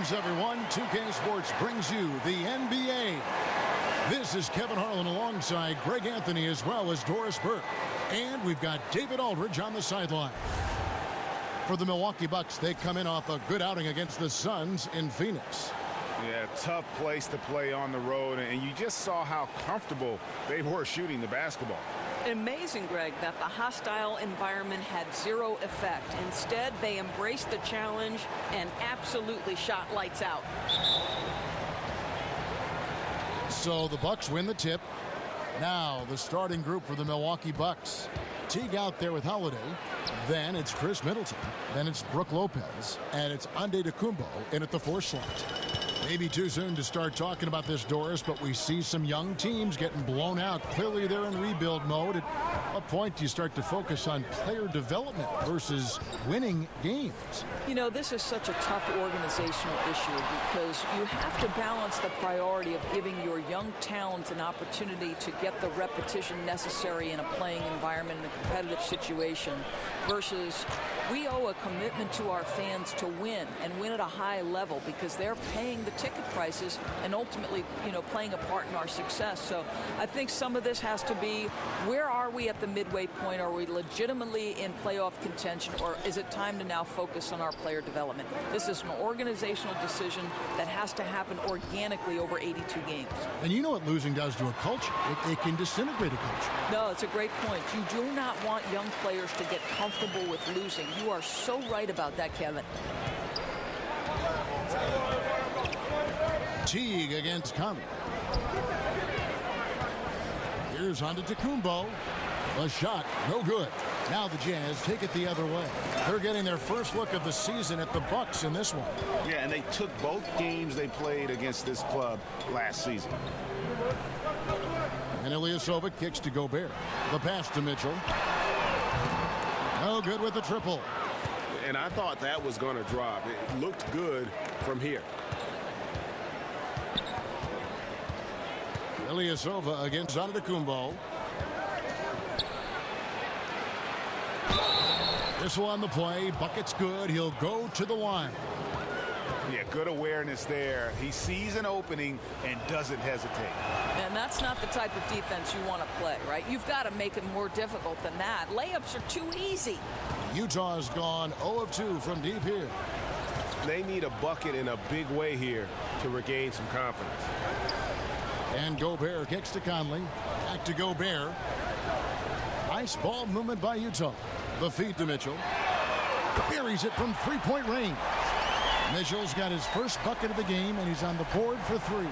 Greetings, everyone. 2K Sports brings you the NBA. This is Kevin Harlan alongside Greg Anthony as well as Doris Burke. And we've got David Aldridge on the sideline. For the Milwaukee Bucks, they come in off a good outing against the Suns in Phoenix. Yeah, tough place to play on the road, and you just saw how comfortable they were shooting the basketball. Amazing, Greg, that the hostile environment had zero effect. Instead, they embraced the challenge and absolutely shot lights out. So the Bucks win the tip. Now the starting group for the Milwaukee Bucks. Teague out there with Holiday. Then it's Chris Middleton. Then it's Brook Lopez. And it's Antetokounmpo in at the 4 slot. Maybe too soon to start talking about this, Doris, but we see some young teams getting blown out. Clearly they're in rebuild mode. At what point do you start to focus on player development versus winning games? You know, this is such a tough organizational issue because you have to balance the priority of giving your young talent an opportunity to get the repetition necessary in a playing environment in a competitive situation versus we owe a commitment to our fans to win and win at a high level because they're paying the ticket prices and ultimately, you know, playing a part in our success. So I think some of this has to be, where are we at the midway point? Are we legitimately in playoff contention, or is it time to now focus on our player development? This is an organizational decision that has to happen organically over 82 games. And you know what losing does to a culture? It can disintegrate a culture. No, it's a great point. You do not want young players to get comfortable with losing. You are so right about that, Kevin. Teague against Conley. Here's Antetokounmpo. A shot, no good. Now the Jazz take it the other way. They're getting their first look of the season at the Bucks in this one. Yeah, and they took both games they played against this club last season. And Ilyasova kicks to Gobert. The pass to Mitchell. No good with the triple. And I thought that was going to drop. It looked good from here. Ilyasova against Antetokounmpo. This one the play. Bucket's good. He'll go to the line. Yeah, good awareness there. He sees an opening and doesn't hesitate. And that's not the type of defense you want to play, right? You've got to make it more difficult than that. Layups are too easy. Utah's gone 0 of 2 from deep here. They need a bucket in a big way here to regain some confidence. And Gobert kicks to Conley. Back to Gobert. Nice ball movement by Utah. The feed to Mitchell. Buries it from three-point range. Mitchell's got his first bucket of the game, and he's on the board for 3.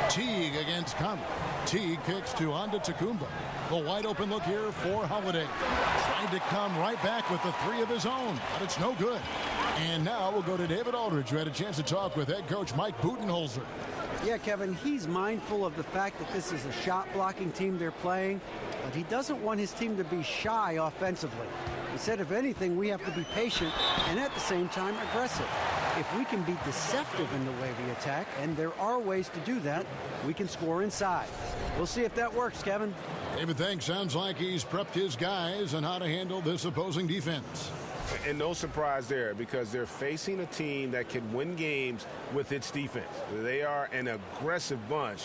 Teague against Conley. Teague kicks to Antetokounmpo. The wide open look here for Holiday. Trying to come right back with the 3 of his own, but it's no good. And now we'll go to David Aldridge, who had a chance to talk with head coach Mike Budenholzer. Yeah, Kevin, he's mindful of the fact that this is a shot-blocking team they're playing, but he doesn't want his team to be shy offensively. He said, if anything, we have to be patient and at the same time aggressive. If we can be deceptive in the way we attack, and there are ways to do that, we can score inside. We'll see if that works, Kevin. David, thanks. Sounds like he's prepped his guys on how to handle this opposing defense. And no surprise there, because they're facing a team that can win games with its defense. They are an aggressive bunch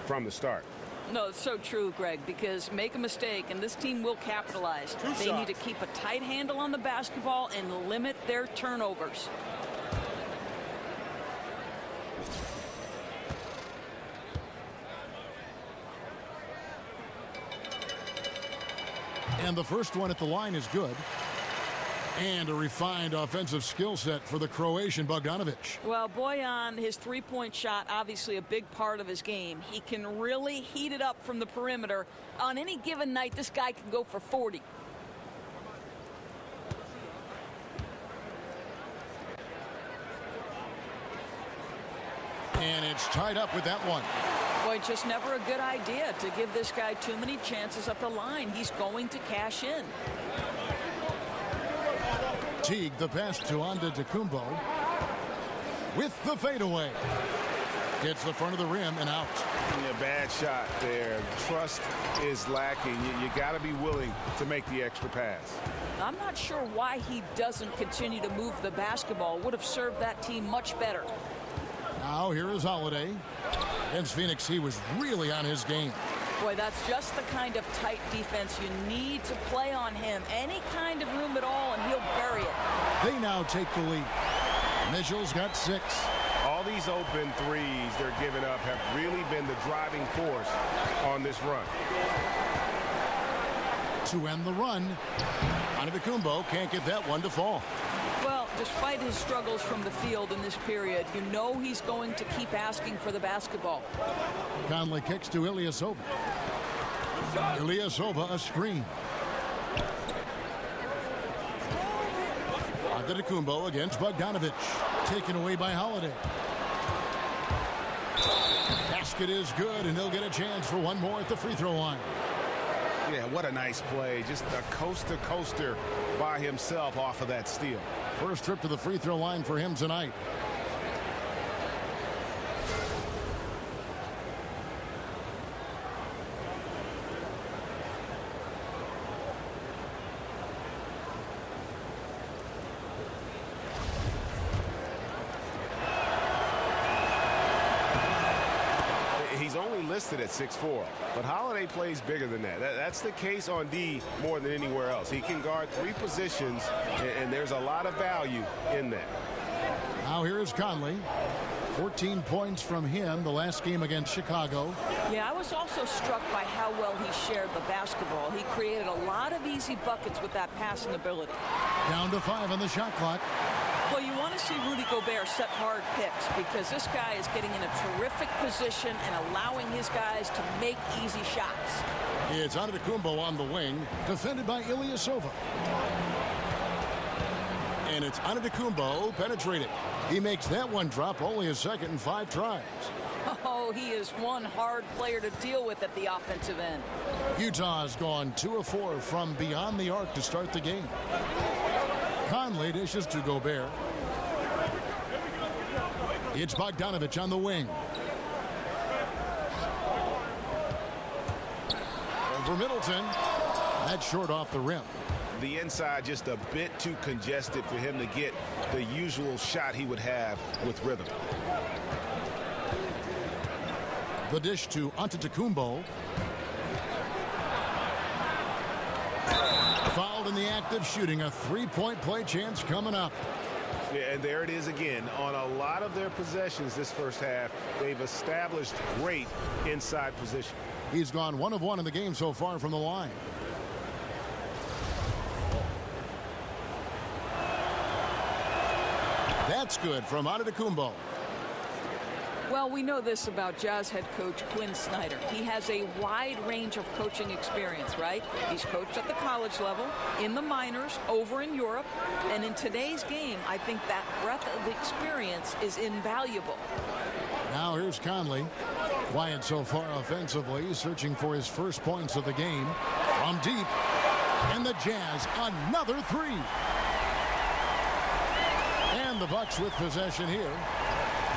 from the start. No, it's so true, Greg, because make a mistake and this team will capitalize. They need to keep a tight handle on the basketball and limit their turnovers. And the first one at the line is good. And a refined offensive skill set for the Croatian Bogdanovic. Well, Bojan, his three-point shot, obviously a big part of his game. He can really heat it up from the perimeter. On any given night, this guy can go for 40. And it's tied up with that one. Boy, just never a good idea to give this guy too many chances at the line. He's going to cash in. Teague, the pass to Antetokounmpo with the fadeaway. Gets the front of the rim and out. Yeah, bad shot there. Trust is lacking. You got to be willing to make the extra pass. I'm not sure why he doesn't continue to move the basketball. Would have served that team much better. Now here is Holiday. Against Phoenix, he was really on his game. Boy, that's just the kind of tight defense you need to play on him. Any kind of room at all, and he'll bury it. They now take the lead. Mitchell's got 6. All these open threes they're giving up have really been the driving force on this run. To end the run, Antetokounmpo can't get that one to fall. Well, despite his struggles from the field in this period, you know he's going to keep asking for the basketball. Conley kicks to Ilyasova. Ilyasova a screen. Antetokounmpo against Bogdanovic. Taken away by Holiday. Basket is good, and he'll get a chance for one more at the free throw line. Yeah, what a nice play. Just a coast-to-coaster by himself off of that steal. First trip to the free throw line for him tonight. He's only listed at 6'4", but Holiday plays bigger than that. That's the case on D more than anywhere else. He can guard 3 positions, and there's a lot of value in that. Now here is Conley. 14 points from him the last game against Chicago. Yeah, I was also struck by how well he shared the basketball. He created a lot of easy buckets with that passing ability. Down to 5 on the shot clock. Well, you want to see Rudy Gobert set hard picks because this guy is getting in a terrific position and allowing his guys to make easy shots. It's Antetokounmpo on the wing, defended by Ilyasova. And it's Antetokounmpo penetrating. He makes that one drop, only a second and 5 tries. Oh, he is one hard player to deal with at the offensive end. Utah's gone 2 of 4 from beyond the arc to start the game. Conley dishes to Gobert. It's Bogdanovic on the wing. Over Middleton. That's short off the rim. The inside just a bit too congested for him to get the usual shot he would have with rhythm. The dish to Antetokounmpo. Fouled in the act of shooting. A 3-point play chance coming up. Yeah, and there it is again. On a lot of their possessions this first half, they've established great inside position. He's gone 1 of 1 in the game so far from the line. That's good from Antetokounmpo. Well, we know this about Jazz head coach Quinn Snyder. He has a wide range of coaching experience, right? He's coached at the college level, in the minors, over in Europe, and in today's game, I think that breadth of experience is invaluable. Now here's Conley. Quiet so far offensively, searching for his first points of the game. From deep, and the Jazz, another 3. And the Bucks with possession here.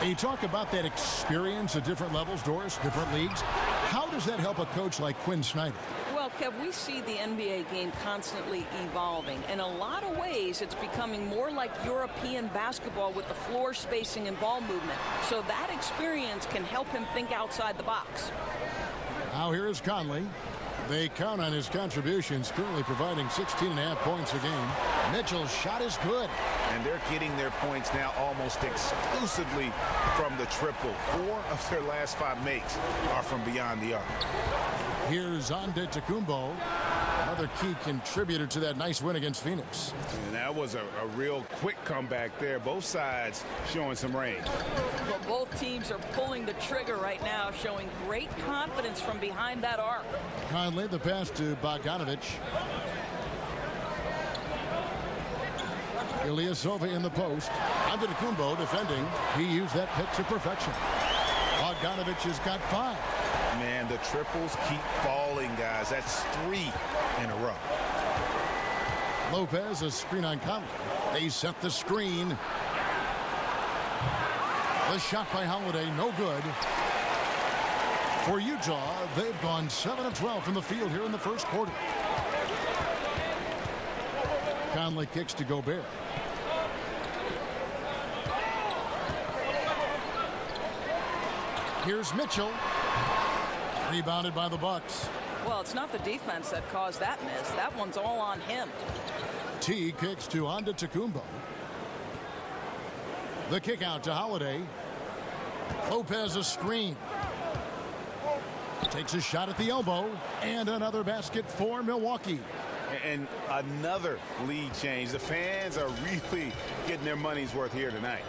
You talk about that experience at different levels, Doris, different leagues. How does that help a coach like Quinn Snyder? Well, Kev, we see the NBA game constantly evolving. In a lot of ways, it's becoming more like European basketball with the floor spacing and ball movement. So that experience can help him think outside the box. Now here is Conley. They count on his contributions, currently providing 16.5 points a game. Mitchell's shot is good. And they're getting their points now almost exclusively from the triple. 4 of their last 5 makes are from beyond the arc. Here's Antetokounmpo, another key contributor to that nice win against Phoenix. And that was a real quick comeback there. Both sides showing some range. Well, both teams are pulling the trigger right now, showing great confidence from behind that arc. Conley, the pass to Bogdanovic. Ilyasova in the post. Antetokounmpo defending. He used that pick to perfection. Bogdanovic has got 5. Man, the triples keep falling, guys. That's 3 in a row. Lopez, a screen on Conley. They set the screen. The shot by Holiday, no good. For Utah, they've gone 7 of 12 from the field here in the first quarter. Conley kicks to Gobert. Here's Mitchell. Rebounded by the Bucks. Well, it's not the defense that caused that miss. That one's all on him. T kicks to Antetokounmpo. The kick out to Holiday. Lopez a screen. Takes a shot at the elbow. And another basket for Milwaukee. And another lead change. The fans are really getting their money's worth here tonight.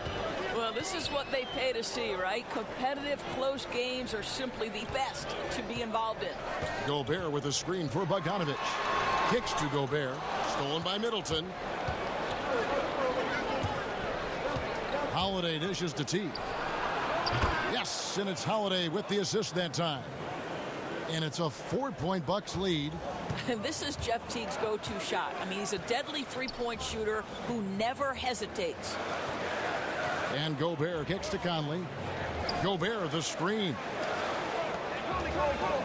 Well, this is what they pay to see, right? Competitive, close games are simply the best to be involved in. Gobert with a screen for Bogdanovic. Kicks to Gobert. Stolen by Middleton. Holiday dishes to T. Yes, and it's Holiday with the assist that time. And it's a 4-point Bucks lead. And this is Jeff Teague's go-to shot. I mean, he's a deadly three-point shooter who never hesitates. And Gobert kicks to Conley. Gobert the screen.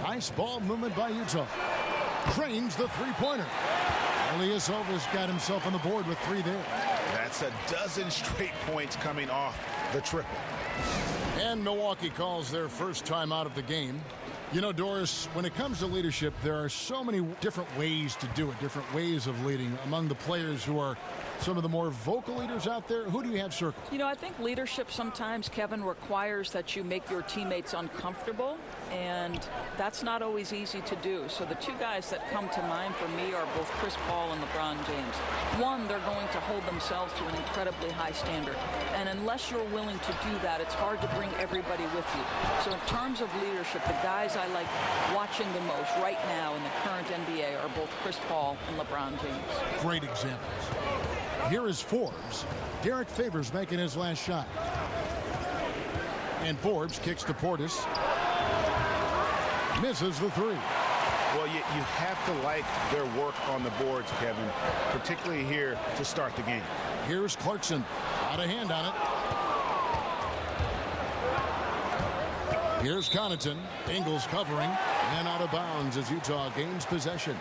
Nice ball movement by Utah. Drains the three-pointer. Ilyasovas got himself on the board with 3 there. That's a dozen straight points coming off the triple. And Milwaukee calls their first time out of the game. You know, Doris, when it comes to leadership, there are so many different ways to do it, different ways of leading among the players who are some of the more vocal leaders out there. Who do you have circled? You know, I think leadership sometimes, Kevin, requires that you make your teammates uncomfortable, and that's not always easy to do. So the 2 guys that come to mind for me are both Chris Paul and LeBron James. One, they're going to hold themselves to an incredibly high standard, and unless you're willing to do that, it's hard to bring everybody with you. So in terms of leadership, the guys I like watching the most right now in the current NBA are both Chris Paul and LeBron James. Great examples. Here is Forbes. Derek Favors making his last shot. And Forbes kicks to Portis. Misses the 3. Well, you have to like their work on the boards, Kevin, particularly here to start the game. Here's Clarkson. Out of hand on it. Here's Connaughton. Ingles covering. And out of bounds as Utah gains possession.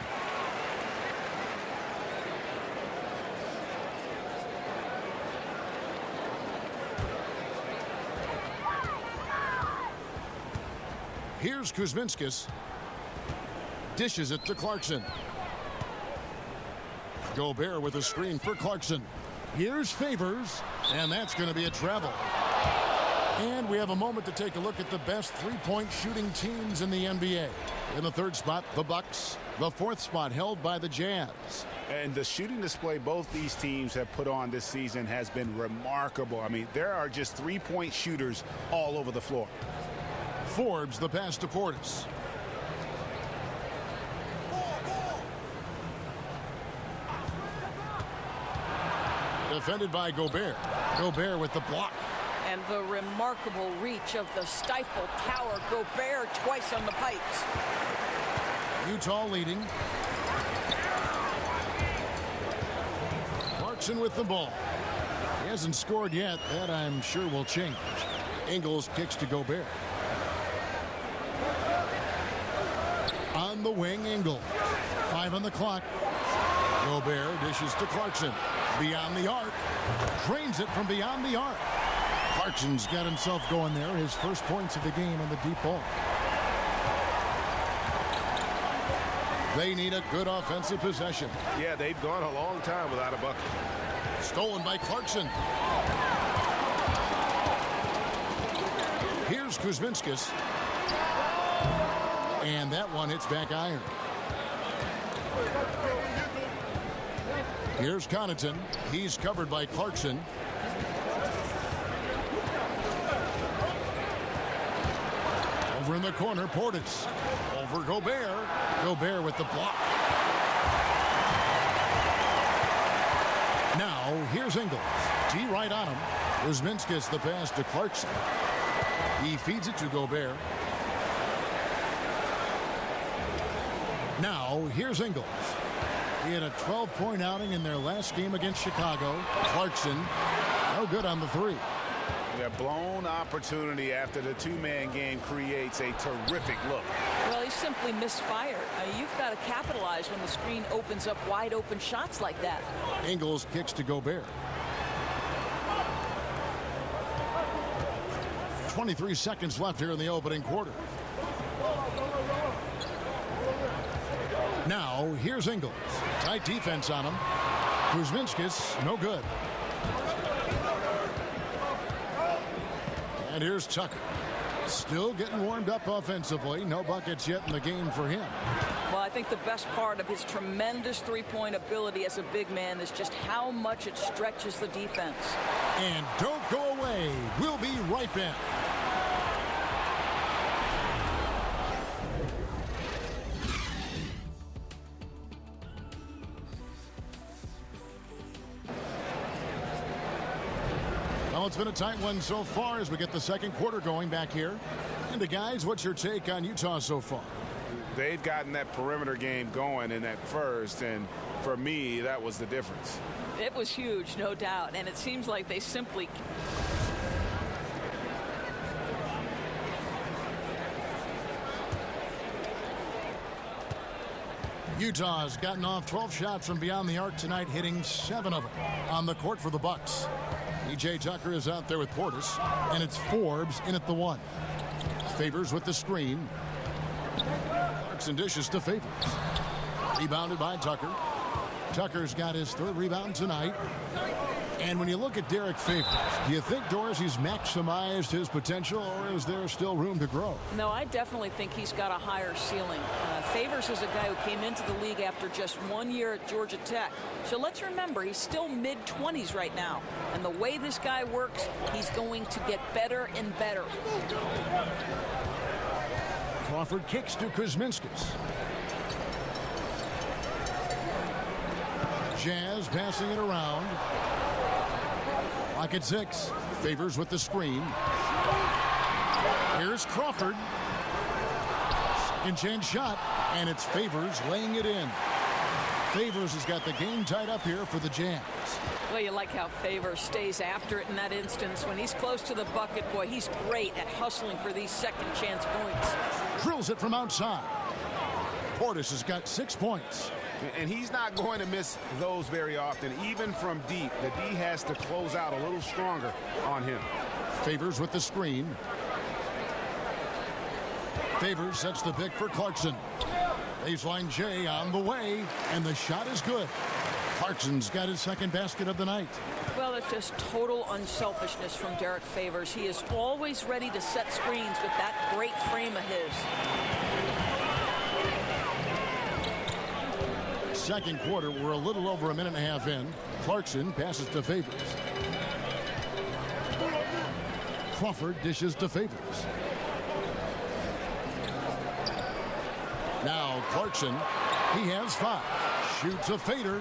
Here's Kuzminskis. Dishes it to Clarkson. Gobert with a screen for Clarkson. Here's Favors. And that's going to be a travel. And we have a moment to take a look at the best three-point shooting teams in the NBA. In the 3rd spot, the Bucks. The 4th spot held by the Jazz. And the shooting display both these teams have put on this season has been remarkable. I mean, there are just three-point shooters all over the floor. Forbes the pass to Portis. Defended by Gobert. Gobert with the block. And the remarkable reach of the Stifle Tower. Gobert twice on the pipes. Utah leading. Clarkson with the ball. He hasn't scored yet. That I'm sure will change. Ingles kicks to Gobert. On the wing, Ingles. 5 on the clock. Gobert dishes to Clarkson. Beyond the arc. Drains it from beyond the arc. Clarkson's got himself going there. His first points of the game on the deep ball. They need a good offensive possession. Yeah, they've gone a long time without a bucket. Stolen by Clarkson. Here's Kuzminskis. And that one hits back iron. Here's Connaughton. He's covered by Clarkson. Over in the corner, Portis. Over Gobert. Gobert with the block. Now, here's Ingles. G right on him. Kuzminskis the pass to Clarkson. He feeds it to Gobert. Now, here's Ingles. He had a 12-point outing in their last game against Chicago. Clarkson, no good on the 3. A blown opportunity after the two-man game creates a terrific look. Well, he simply misfired. You've got to capitalize when the screen opens up wide open shots like that. Ingles kicks to Gobert. 23 seconds left here in the opening quarter. Now, here's Ingles. Tight defense on him. Kuzminskis, no good. And here's Tucker. Still getting warmed up offensively. No buckets yet in the game for him. Well, I think the best part of his tremendous three-point ability as a big man is just how much it stretches the defense. And don't go away. We'll be right back. Well, it's been a tight one so far as we get the second quarter going back here. And guys, what's your take on Utah so far? They've gotten that perimeter game going in that first, and for me, that was the difference. It was huge, no doubt, and it seems like they simply... Utah's gotten off 12 shots from beyond the arc tonight, hitting 7 of them on the court for the Bucks. PJ Tucker is out there with Portis, and it's Forbes in at the 1. Favors with the screen. Clarkson dishes to Favors. Rebounded by Tucker. Tucker's got his 3rd rebound tonight. And when you look at Derek Favors, do you think Dorsey's maximized his potential, or is there still room to grow? No, I definitely think he's got a higher ceiling. Favors is a guy who came into the league after just 1 year at Georgia Tech. So let's remember, he's still mid-20s right now. And the way this guy works, he's going to get better and better. Crawford kicks to Kuzminskis. Jazz passing it around. Lock at 6. Favors with the screen. Here's Crawford. Second chance shot, and it's Favors laying it in. Favors has got the game tied up here for the Jazz. Well, you like how Favors stays after it in that instance. When he's close to the bucket, boy, he's great at hustling for these second chance points. Drills it from outside. Portis has got 6 points. And he's not going to miss those very often. Even from deep, the D has to close out a little stronger on him. Favors with the screen. Favors sets the pick for Clarkson. Baseline J on the way, and the shot is good. Clarkson's got his 2nd basket of the night. Well, it's just total unselfishness from Derek Favors. He is always ready to set screens with that great frame of his. Second quarter, we're a little over a minute and a half in. Clarkson passes to Favors. Crawford dishes to Favors. Now Clarkson, he has 5. Shoots a fader.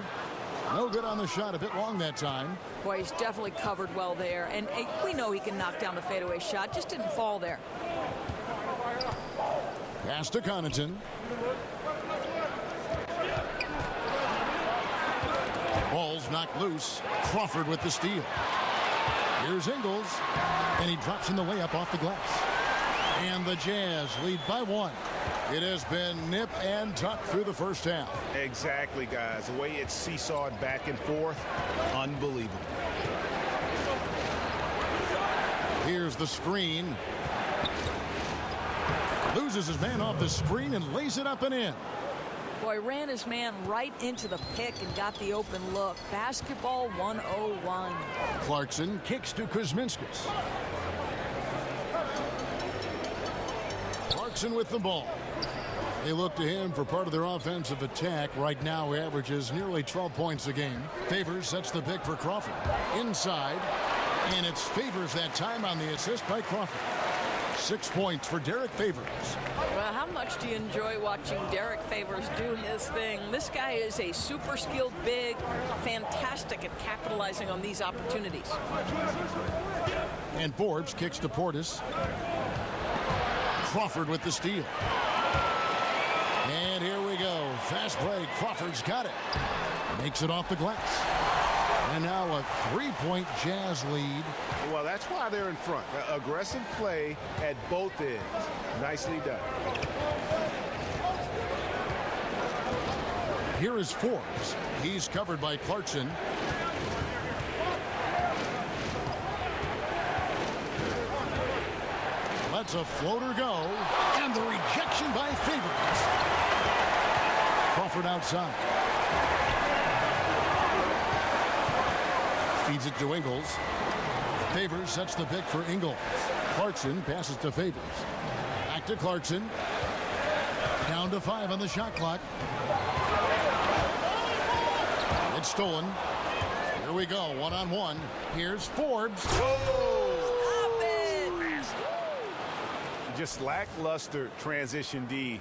No good on the shot, a bit long that time. Boy, he's definitely covered well there. And we know he can knock down the fadeaway shot. Just didn't fall there. Pass to Connaughton. Ball's knocked loose. Crawford with the steal. Here's Ingles. And he drops in the layup off the glass. And the Jazz lead by 1. It has been nip and tuck through the first half. Exactly, guys. The way it's seesawed back and forth, unbelievable. Here's the screen. Loses his man off the screen and lays it up and in. Boy, ran his man right into the pick and got the open look. Basketball 101. Clarkson kicks to Kuzminskis. Clarkson with the ball. They look to him for part of their offensive attack. Right now, he averages nearly 12 points a game. Favors sets the pick for Crawford. Inside, and it's Favors that time on the assist by Crawford. 6 points for Derek Favors. Well, how much do you enjoy watching Derek Favors do his thing? This guy is a super skilled big, fantastic at capitalizing on these opportunities. And Forbes kicks to Portis. Crawford with the steal. And here we go. Fast break. Crawford's got it. Makes it off the glass. And now a 3-point Jazz lead. Well, that's why they're in front. Aggressive play at both ends. Nicely done. Here is Forbes. He's covered by Clarkson. Lets a floater go. And the rejection by Favors. Crawford outside. Feeds it to Ingles. Favors sets the pick for Ingles. Clarkson passes to Favors. Back to Clarkson. Down to 5 on the shot clock. It's stolen. Here we go, one-on-one. Here's Forbes. Just lackluster transition D.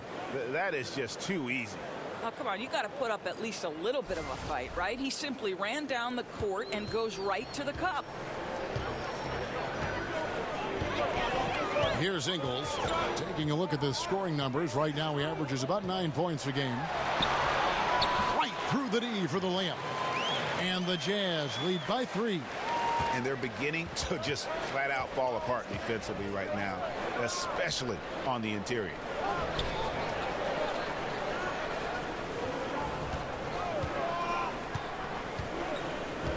That is just too easy. Oh, come on, you got to put up at least a little bit of a fight, right? He simply ran down the court and goes right to the cup. Here's Ingles. Taking a look at the scoring numbers. Right now he averages about 9 points a game. Right through the D for the layup. And the Jazz lead by 3. And they're beginning to just flat out fall apart defensively right now, especially on the interior.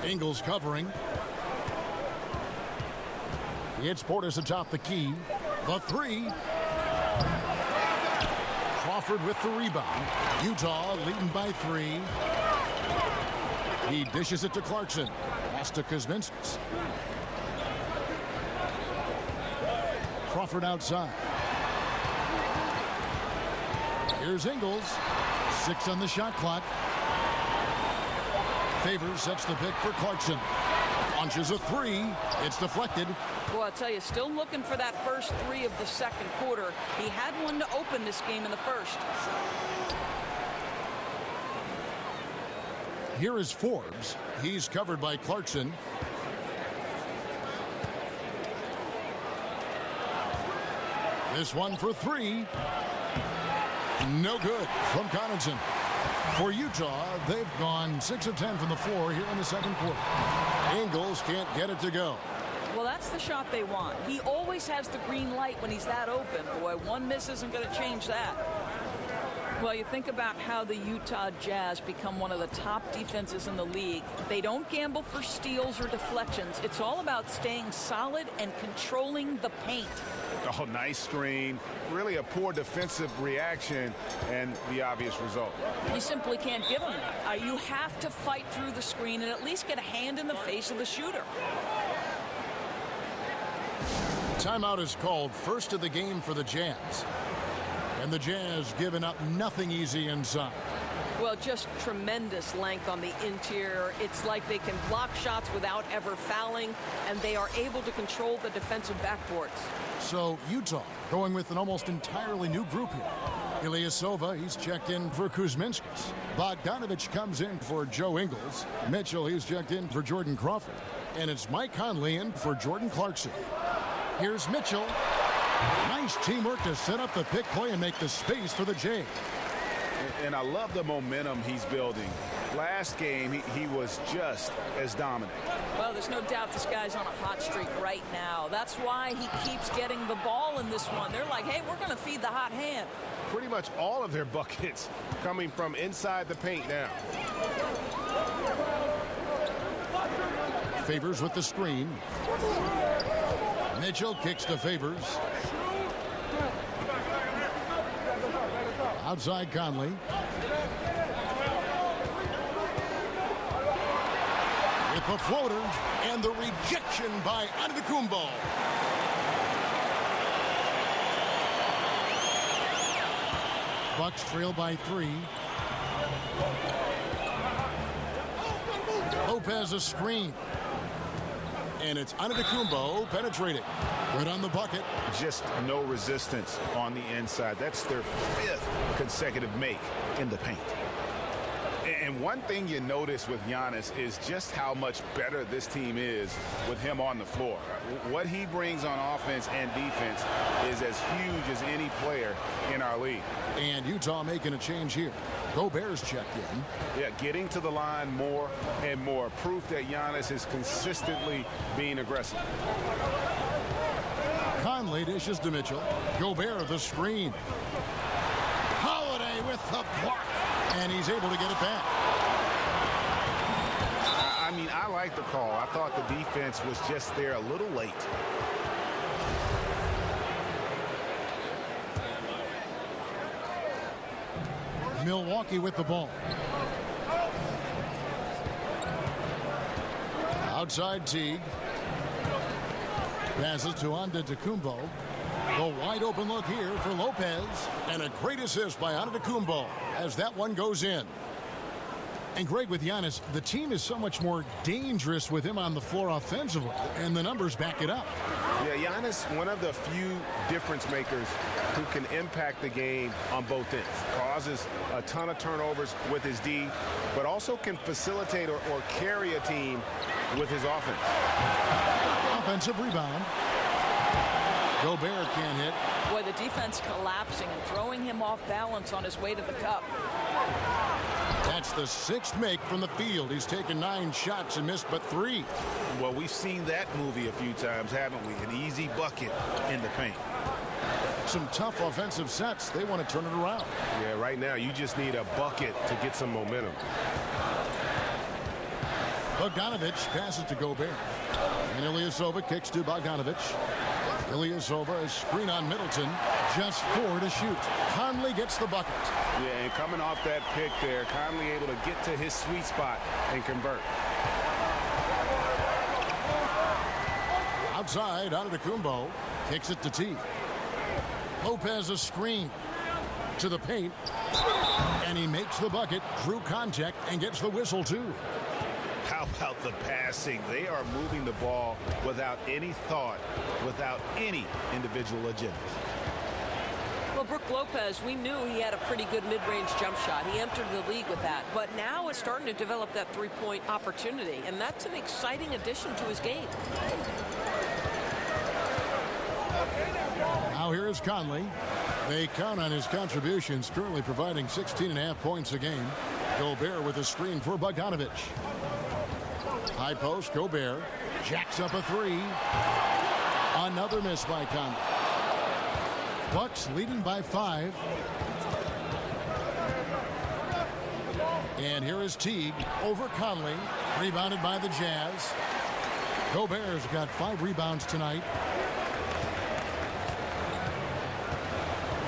Ingles covering. It's Portis atop the key. The 3. Crawford with the rebound. Utah leading by 3. He dishes it to Clarkson. Pass to Kuzminskis. Crawford outside. Here's Ingles. 6 on the shot clock. Favors sets the pick for Clarkson. Launches a 3. It's deflected. Well, I'll tell you, still looking for that first 3 of the second quarter. He had one to open this game in the first. Here is Forbes. He's covered by Clarkson. This one for 3. No good from Connaughton. For Utah, they've gone 6 of 10 from the floor here in the second quarter. Ingles can't get it to go. Well, that's the shot they want. He always has the green light when he's that open. Boy, one miss isn't going to change that. Well, you think about how the Utah Jazz become one of the top defenses in the league. They don't gamble for steals or deflections. It's all about staying solid and controlling the paint. Oh, nice screen. Really a poor defensive reaction and the obvious result. You simply can't give them that. You have to fight through the screen and at least get a hand in the face of the shooter. Timeout is called, first of the game for the Jazz. And the Jazz giving up nothing easy inside. Well, just tremendous length on the interior. It's like they can block shots without ever fouling, and they are able to control the defensive backboards. So Utah going with an almost entirely new group here. Ilyasova, he's checked in for Kuzminskis. Bogdanovich comes in for Joe Ingles. Mitchell, he's checked in for Jordan Crawford. And it's Mike Conley in for Jordan Clarkson. Here's Mitchell. Nice teamwork to set up the pick play and make the space for the Jays. And I love the momentum he's building. Last game, he was just as dominant. Well, there's no doubt this guy's on a hot streak right now. That's why he keeps getting the ball in this one. They're like, hey, we're going to feed the hot hand. Pretty much all of their buckets coming from inside the paint now. Favors with the screen. Mitchell kicks to Favors. Outside Conley. With the floater and the rejection by Antetokounmpo. Bucks trail by 3. Lopez a screen. And it's Antetokounmpo penetrating. Good on the bucket. Just no resistance on the inside. That's their 5th consecutive make in the paint. And one thing you notice with Giannis is just how much better this team is with him on the floor. What he brings on offense and defense is as huge as any player in our league. And Utah making a change here. Gobert's checked in. Yeah, getting to the line more and more. Proof that Giannis is consistently being aggressive. Conley dishes to Mitchell. Gobert the screen. Holiday with the block. And he's able to get it back. I mean, I like the call. I thought the defense was just there a little late. Milwaukee with the ball. Outside Teague. Passes to Antetokounmpo. The wide open look here for Lopez. And a great assist by Antetokounmpo as that one goes in. And Greg, with Giannis, the team is so much more dangerous with him on the floor offensively, and the numbers back it up. Yeah, Giannis, one of the few difference makers who can impact the game on both ends. Causes a ton of turnovers with his D, but also can facilitate or carry a team with his offense. Offensive rebound. Gobert can't hit. Boy, the defense collapsing and throwing him off balance on his way to the cup. That's the sixth make from the field. He's taken 9 shots and missed but 3. Well, we've seen that movie a few times, haven't we? An easy bucket in the paint. Some tough offensive sets. They want to turn it around. Yeah, right now you just need a bucket to get some momentum. Bogdanovich passes to Gobert. And Ilyasova kicks to Bogdanovich. Ilyasova is screen on Middleton. Just 4 to shoot. Conley gets the bucket. Yeah, and coming off that pick there, Conley able to get to his sweet spot and convert. Outside, Antetokounmpo kicks it to T. Lopez a screen to the paint. And he makes the bucket, drew contact, and gets the whistle too. How about the passing? They are moving the ball without any thought, without any individual agenda. Well, Brook Lopez, we knew he had a pretty good mid-range jump shot. He entered the league with that. But now it's starting to develop that three-point opportunity, and that's an exciting addition to his game. Now here is Conley. They count on his contributions, currently providing 16.5 points a game. Gobert with a screen for Bogdanovich. High post, Gobert jacks up a 3. Another miss by Conley. Bucks leading by 5. And here is Teague over Conley, rebounded by the Jazz. Gobert's got 5 rebounds tonight.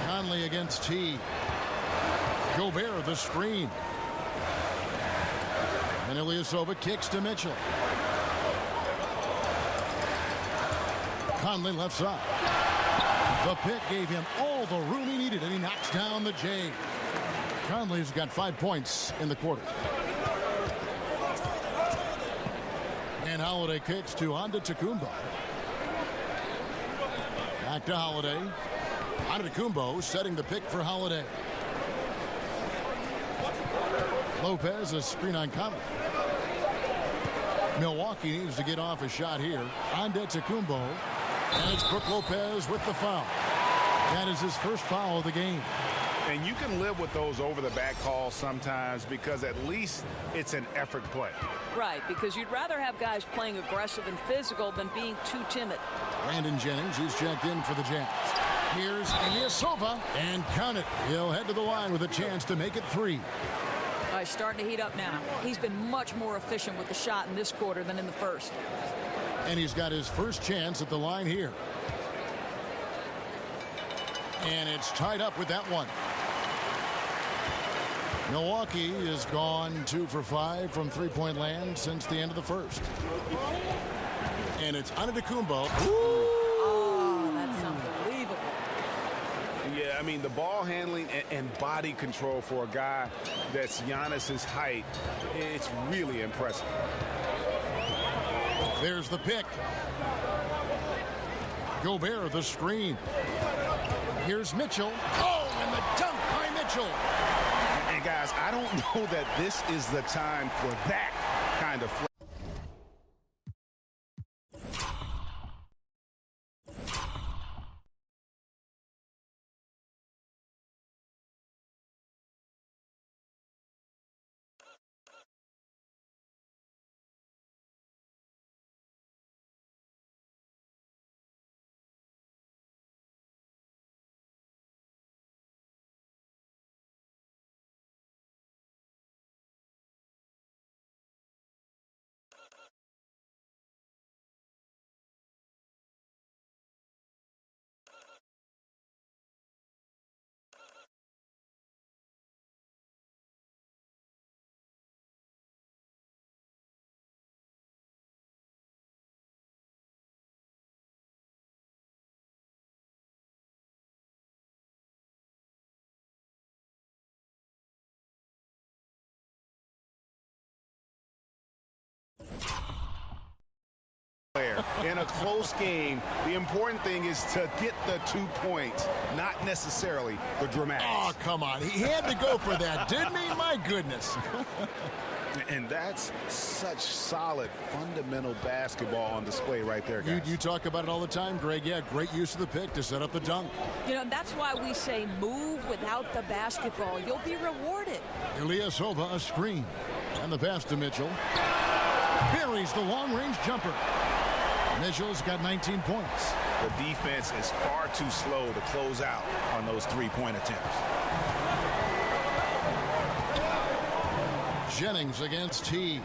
Conley against Teague. Gobert the screen. And Ilyasova kicks to Mitchell. Conley left side. The pick gave him all the room he needed, and he knocks down the J. Conley's got 5 points in the quarter. And Holiday kicks to Antetokounmpo. Back to Holiday. Antetokounmpo setting the pick for Holiday. Lopez a screen on Conley. Milwaukee needs to get off a shot here. Antetokounmpo. And it's Brook Lopez with the foul. That is his first foul of the game. And you can live with those over-the-back calls sometimes because at least it's an effort play. Right, because you'd rather have guys playing aggressive and physical than being too timid. Brandon Jennings, he's checked in for the Jazz. Here's Ilyasova, and count it. He'll head to the line with a chance to make it 3. He's starting to heat up now. He's been much more efficient with the shot in this quarter than in the first. And he's got his first chance at the line here. And it's tied up with that one. Milwaukee has gone 2 for 5 from three-point land since the end of the first. And it's Antetokounmpo. Oh, that's unbelievable. Yeah, I mean, the ball handling and body control for a guy that's Giannis's height, it's really impressive. There's the pick. Gobert the screen. Here's Mitchell. Oh, and the dunk by Mitchell. And And guys, I don't know that this is the time for that kind of play. In a close game, the important thing is to get the 2 points, not necessarily the dramatics. Oh, come on. He had to go for that, didn't he? My goodness. And that's such solid, fundamental basketball on display right there, guys. You talk about it all the time, Greg. Yeah, great use of the pick to set up the dunk. You know, that's why we say move without the basketball. You'll be rewarded. Ilyasova a screen. And the pass to Mitchell. Buries the long-range jumper. Mitchell's got 19 points. The defense is far too slow to close out on those three-point attempts. Jennings against T.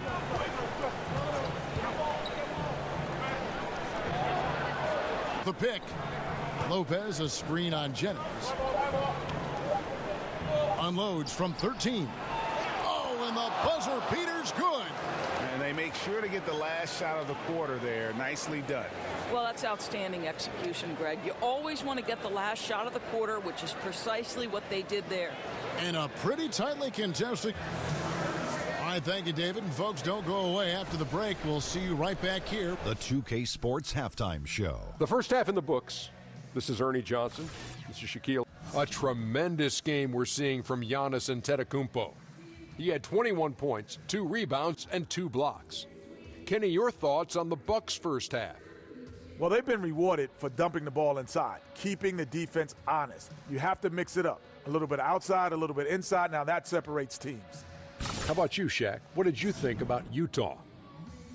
The pick. Lopez a screen on Jennings. Unloads from 13. Oh, and the buzzer beater's good. And they make sure to get the last shot of the quarter there. Nicely done. Well, that's outstanding execution, Greg. You always want to get the last shot of the quarter, which is precisely what they did there. And a pretty tightly contested. All right, thank you, David. And folks, don't go away after the break. We'll see you right back here. The 2K Sports Halftime Show. The first half in the books. This is Ernie Johnson. This is Shaquille. A tremendous game we're seeing from Giannis Antetokounmpo. He had 21 points, 2 rebounds, and 2 blocks. Kenny, your thoughts on the Bucks' first half? Well, they've been rewarded for dumping the ball inside, keeping the defense honest. You have to mix it up. A little bit outside, a little bit inside. Now that separates teams. How about you, Shaq? What did you think about Utah?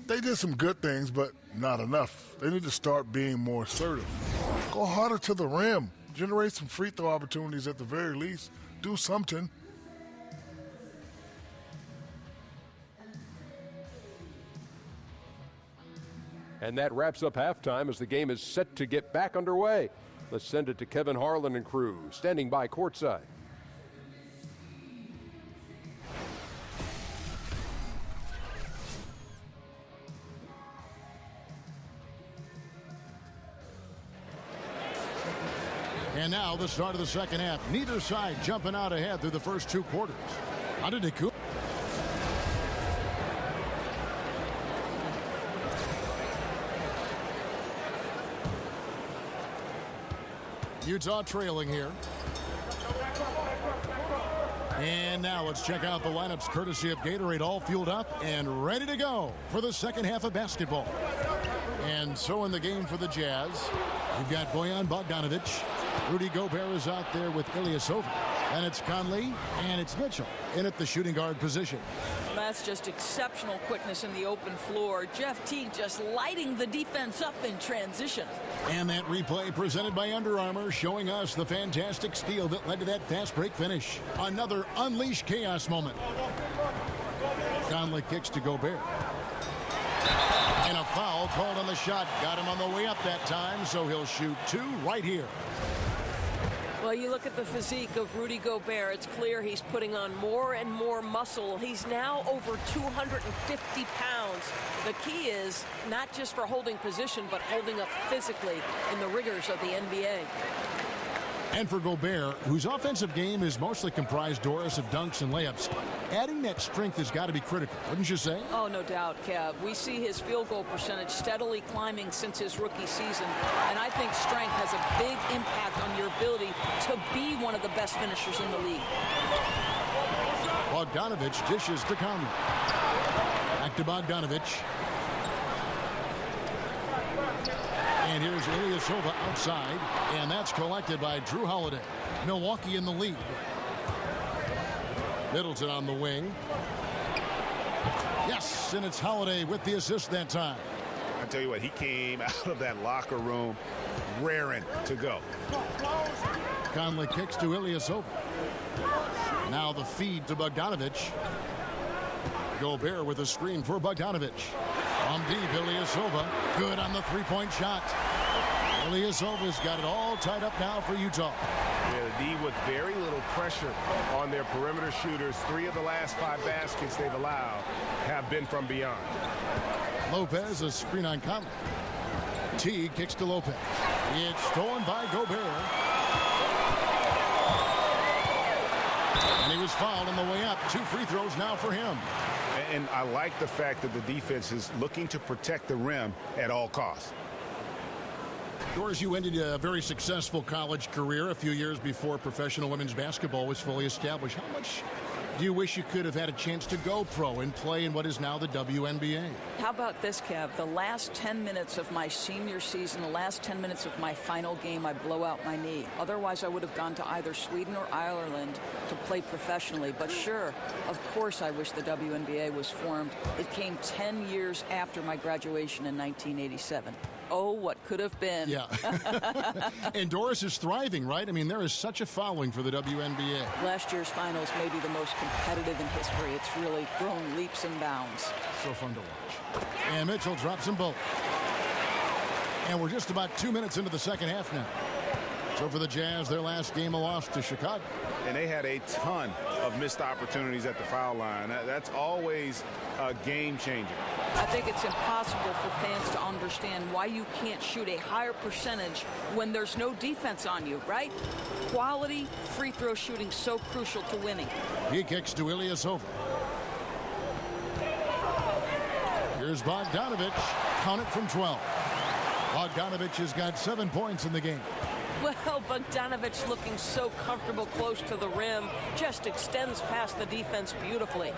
They did some good things, but not enough. They need to start being more assertive. Go harder to the rim. Generate some free throw opportunities at the very least. Do something. And that wraps up halftime as the game is set to get back underway. Let's send it to Kevin Harlan and crew, standing by courtside. And now the start of the second half. Neither side jumping out ahead through the first 2 quarters. Antetokounmpo. Utah trailing here. And now let's check out the lineups courtesy of Gatorade, all fueled up and ready to go for the second half of basketball. And so in the game for the Jazz, you've got Bojan Bogdanovic. Rudy Gobert is out there with Ilyasova. And it's Conley and it's Mitchell in at the shooting guard position. That's just exceptional quickness in the open floor. Jeff Teague just lighting the defense up in transition. And that replay presented by Under Armour showing us the fantastic steal that led to that fast break finish. Another unleashed chaos moment. Conley kicks to Gobert. And a foul called on the shot. Got him on the way up that time, so he'll shoot 2 right here. Well, you look at the physique of Rudy Gobert, it's clear he's putting on more and more muscle. He's now over 250 pounds. The key is not just for holding position, but holding up physically in the rigors of the NBA. And for Gobert, whose offensive game is mostly comprised, Doris, of dunks and layups, adding that strength has got to be critical, wouldn't you say? Oh, no doubt, Kev. We see his field goal percentage steadily climbing since his rookie season, and I think strength has a big impact on your ability to be one of the best finishers in the league. Bogdanovich dishes to Conley. Back to Bogdanovich. And here's Ilyasova outside, and that's collected by Drew Holiday. Milwaukee in the lead. Middleton on the wing. Yes, and it's Holiday with the assist that time. I tell you what, he came out of that locker room raring to go. Conley kicks to Ilyasova. Now the feed to Bogdanovich. Gobert with a screen for Bogdanovich. From deep, Ilyasova. Good on the three-point shot. Ilyasova's got it all tied up now for Utah. Yeah, the D with very little pressure on their perimeter shooters. 3 of the last 5 baskets they've allowed have been from beyond. Lopez, a screen on Conley. T kicks to Lopez. It's stolen by Gobert. And he was fouled on the way up. 2 free throws now for him. And I like the fact that the defense is looking to protect the rim at all costs. Doris, you ended a very successful college career a few years before professional women's basketball was fully established. How much do you wish you could have had a chance to go pro and play in what is now the WNBA? How about this, Kev? The last 10 minutes of my senior season, the last 10 minutes of my final game, I blow out my knee. Otherwise, I would have gone to either Sweden or Ireland to play professionally. But sure, of course I wish the WNBA was formed. It came 10 years after my graduation in 1987. Oh, what could have been. Yeah. And Doris is thriving, right? I mean, there is such a following for the WNBA. Last year's finals may be the most competitive in history. It's really grown leaps and bounds. So fun to watch. And Mitchell drops them both. And we're just about 2 minutes into the second half now. So for the Jazz, their last game a loss to Chicago. And they had a ton of missed opportunities at the foul line. That's always a game changer. I think it's impossible for fans to understand why you can't shoot a higher percentage when there's no defense on you, right? Quality free throw shooting so crucial to winning. He kicks to Ilyasova. Here's Bogdanovich. Count it from 12. Bogdanovich has got 7 points in the game. Well, Bogdanovich looking so comfortable close to the rim, just extends past the defense beautifully.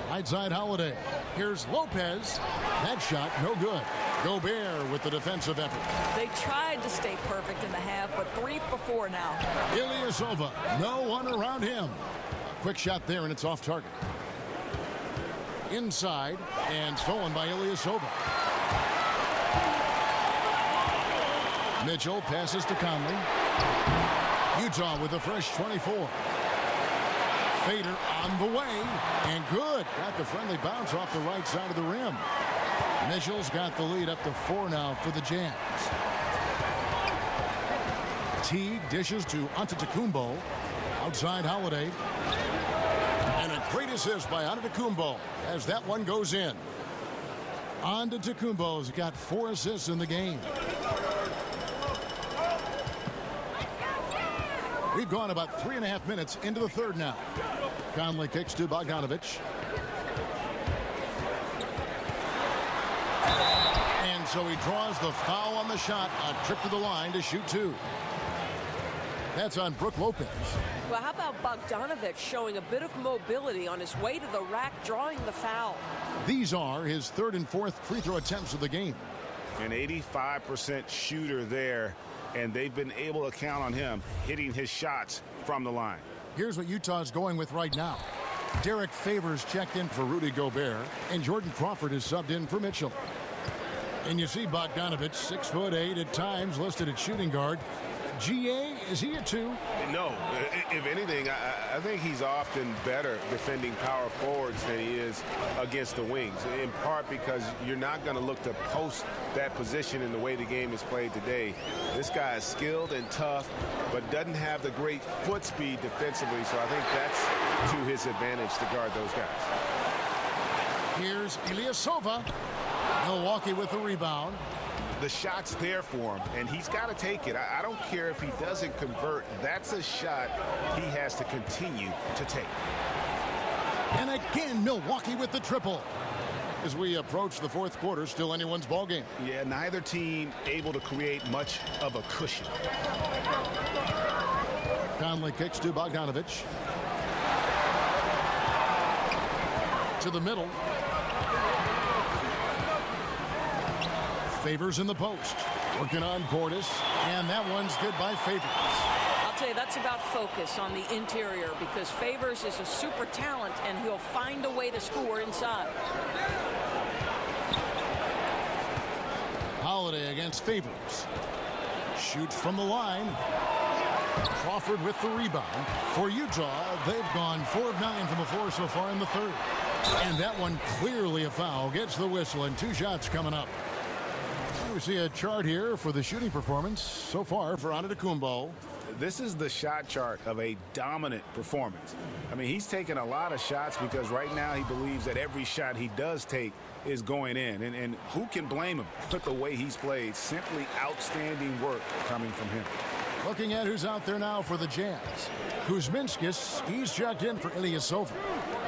Right side Holiday. Here's Lopez. That shot, no good. Gobert with the defensive effort. They tried to stay perfect in the half, but 3 for 4 now. Ilyasova, no one around him. Quick shot there, and it's off target. Inside, and stolen by Ilyasova. Mitchell passes to Conley. Utah with a fresh 24. Fader on the way, and good. Got the friendly bounce off the right side of the rim. Mitchell's got the lead up to 4 now for the Jazz. Teague dishes to Antetokounmpo. Outside Holiday. And a great assist by Antetokounmpo as that one goes in. Antetokounmpo's got 4 assists in the game. We've gone about 3.5 minutes into the third now. Conley kicks to Bogdanovich. And so he draws the foul on the shot. A trip to the line to shoot 2. That's on Brook Lopez. Well, how about Bogdanovich showing a bit of mobility on his way to the rack, drawing the foul? These are his 3rd and 4th free throw attempts of the game. An 85% shooter there, and they've been able to count on him hitting his shots from the line. Here's what Utah's going with right now. Derek Favors checked in for Rudy Gobert, and Jordan Crawford is subbed in for Mitchell. And you see Bogdanovich, 6'8", at times listed at shooting guard. GA, is he a 2? No, if anything, I think he's often better defending power forwards than he is against the wings, in part because you're not going to look to post that position in the way the game is played today. This guy is skilled and tough, but doesn't have the great foot speed defensively, so I think that's to his advantage to guard those guys. Here's Ilyasova. Milwaukee with the rebound. The shot's there for him, and he's got to take it. I don't care if he doesn't convert. That's a shot he has to continue to take. And again, Milwaukee with the triple. As we approach the 4th quarter, still anyone's ball game. Yeah, neither team able to create much of a cushion. Conley kicks to Bogdanovich. To the middle. Favors in the post. Working on Portis. And that one's good by Favors. I'll tell you, that's about focus on the interior because Favors is a super talent and he'll find a way to score inside. Holiday against Favors. Shoots from the line. Crawford with the rebound. For Utah, they've gone 4 of 9 from the floor so far in the third. And that one clearly a foul. Gets the whistle and 2 shots coming up. We see a chart here for the shooting performance so far for Antetokounmpo. This is the shot chart of a dominant performance. I mean, he's taking a lot of shots because right now he believes that every shot he does take is going in. And who can blame him with the way he's played? Simply outstanding work coming from him. Looking at who's out there now for the Jazz. Kuzminskis, he's checked in for Ilyasova.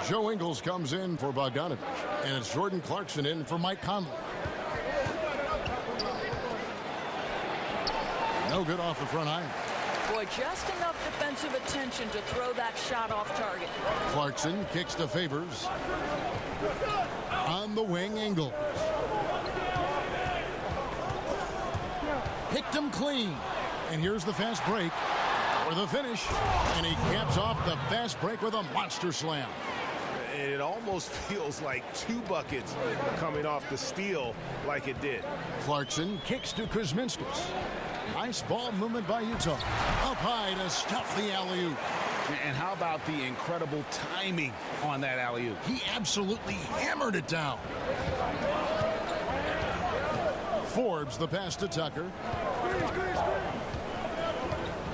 Joe Ingles comes in for Bogdanovich. And it's Jordan Clarkson in for Mike Conley. No good off the front iron. Boy, just enough defensive attention to throw that shot off target. Clarkson kicks to Favors. On the wing, Ingles. Picked him clean. And here's the fast break for the finish. And he caps off the fast break with a monster slam. It almost feels like 2 buckets coming off the steal like it did. Clarkson kicks to Kuzminskis. Nice ball movement by Utah. Up high to stuff the alley-oop. And how about the incredible timing on that alley-oop? He absolutely hammered it down. Forbes the pass to Tucker.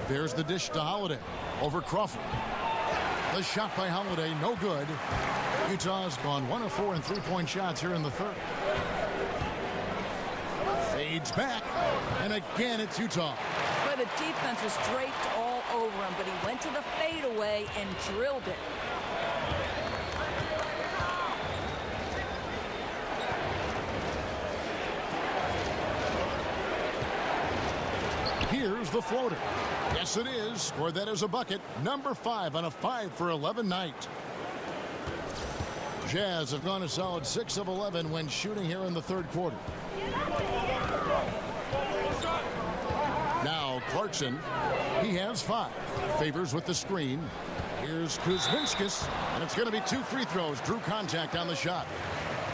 There's the dish to Holiday over Crawford. The shot by Holiday, no good. Utah's gone 1 of 4 in 3-point shots here in the third. Fades back, and again it's Utah. But the defense was draped all over him, but he went to the fadeaway and drilled it. Here's the floater. Yes, it is. Scored that as a bucket. Number 5 on a 5 for 11 night. Jazz have gone a solid 6 of 11 when shooting here in the third quarter. Now Clarkson, he has 5. Favors with the screen. Here's Kuzminskis, and it's going to be 2 free throws. Drew contact on the shot.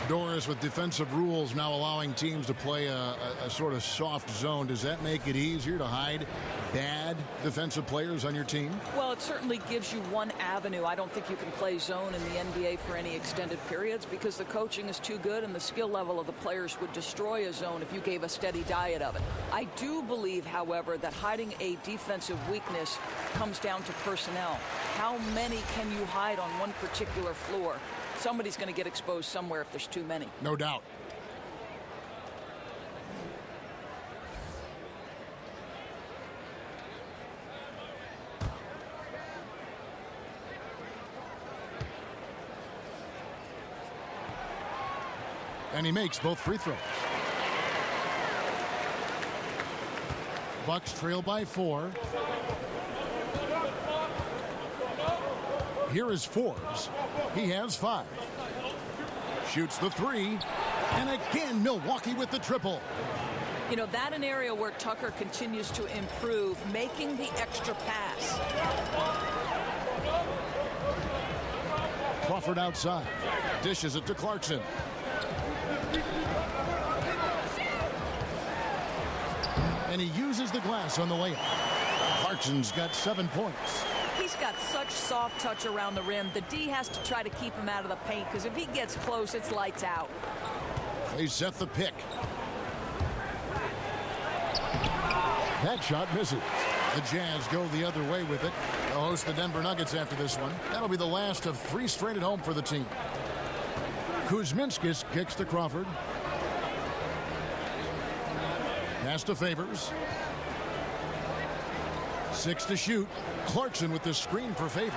Doris, with defensive rules now allowing teams to play a sort of soft zone, does that make it easier to hide bad defensive players on your team? Well, it certainly gives you one avenue. I don't think you can play zone in the NBA for any extended periods because the coaching is too good and the skill level of the players would destroy a zone if you gave a steady diet of it. I do believe, however, that hiding a defensive weakness comes down to personnel. How many can you hide on one particular floor? Somebody's going to get exposed somewhere if there's too many. No doubt. And he makes both free throws. Bucks trail by 4. Here is Forbes. He has 5. Shoots the 3. And again, Milwaukee with the triple. You know, that an area where Tucker continues to improve, making the extra pass. Crawford outside. Dishes it to Clarkson. And he uses the glass on the layup. Clarkson's got 7 points. He's got such soft touch around the rim. The D has to try to keep him out of the paint because if he gets close, it's lights out. They set the pick. That shot misses. The Jazz go the other way with it. They'll host the Denver Nuggets after this one. That'll be the last of 3 straight at home for the team. Kuzminskis kicks to Crawford. Pass to Favors. 6 to shoot. Clarkson with the screen for Favors.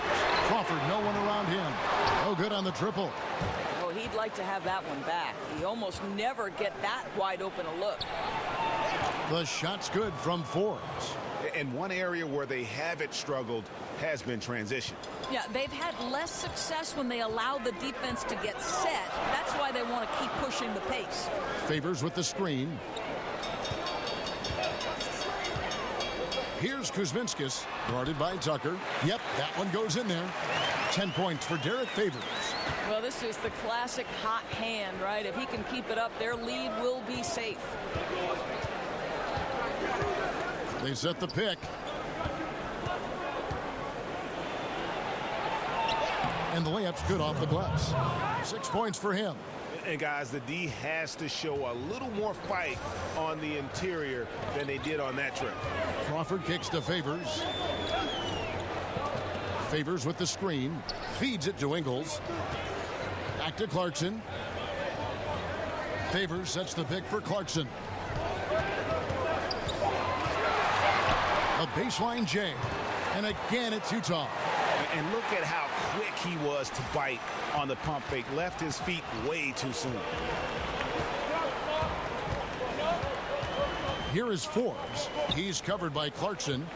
Crawford, no one around him. No good on the triple. Oh, he'd like to have that one back. He almost never get that wide open a look. The shot's good from Forbes. And one area where they haven't struggled has been transition. Yeah, they've had less success when they allow the defense to get set. That's why they want to keep pushing the pace. Favors with the screen. Here's Kuzminskis, guarded by Tucker. Yep, that one goes in there. 10 points for Derek Favors. Well, this is the classic hot hand, right? If he can keep it up, their lead will be safe. They set the pick. And the layup's good off the glass. 6 points for him. And guys, the D has to show a little more fight on the interior than they did on that trip. Crawford kicks to Favors. Favors with the screen. Feeds it to Ingles. Back to Clarkson. Favors sets the pick for Clarkson. A baseline J. And again, it's Utah. And look at how quick he was to bite on the pump fake. Left his feet way too soon. Here is Forbes. He's covered by Clarkson.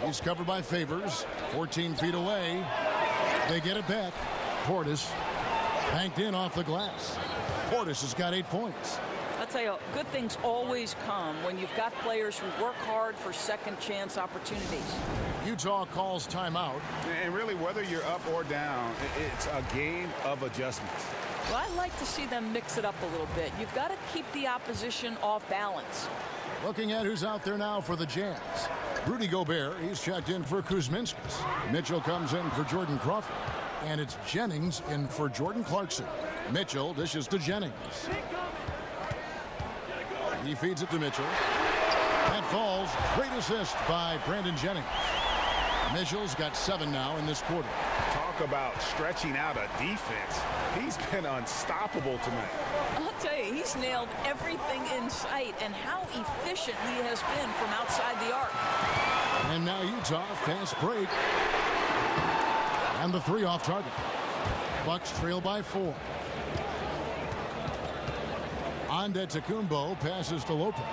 He's covered by Favors. 14 feet away. They get it back. Portis banked in off the glass. Portis has got 8 points. I'll tell you, good things always come when you've got players who work hard for second chance opportunities. Utah calls timeout. And really, whether you're up or down, it's a game of adjustments. Well, I like to see them mix it up a little bit. You've got to keep the opposition off balance. Looking at who's out there now for the Jazz. Rudy Gobert, he's checked in for Kuzminskis. Mitchell comes in for Jordan Crawford. And it's Jennings in for Jordan Clarkson. Mitchell dishes to Jennings. He feeds it to Mitchell. That falls. Great assist by Brandon Jennings. Mitchell's got 7 now in this quarter. Talk about stretching out a defense. He's been unstoppable tonight. I'll tell you, he's nailed everything in sight, and how efficient he has been from outside the arc. And now Utah, fast break. And the 3 off target. Bucks trail by 4. Antetokounmpo passes to Lopez.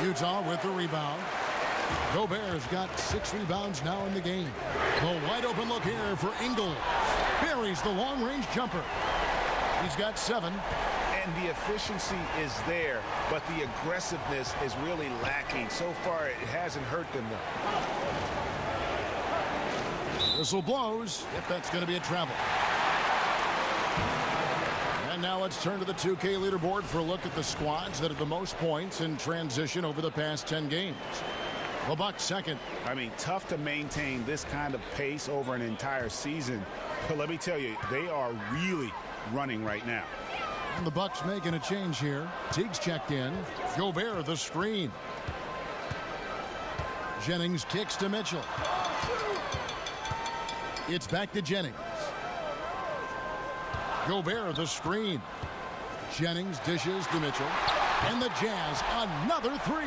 Utah with the rebound. Gobert's got 6 rebounds now in the game. The wide open look here for Ingles. Buries the long-range jumper. He's got 7. And the efficiency is there, but the aggressiveness is really lacking. So far, it hasn't hurt them, though. Whistle blows. Yep, that's going to be a travel. And now let's turn to the 2K leaderboard for a look at the squads that have the most points in transition over the past 10 games. The Bucks second. I mean, tough to maintain this kind of pace over an entire season. But let me tell you, they are really running right now. And the Bucks making a change here. Teague's checked in. Gobert the screen. Jennings kicks to Mitchell. It's back to Jennings. Gobert the screen. Jennings dishes to Mitchell. And the Jazz another 3.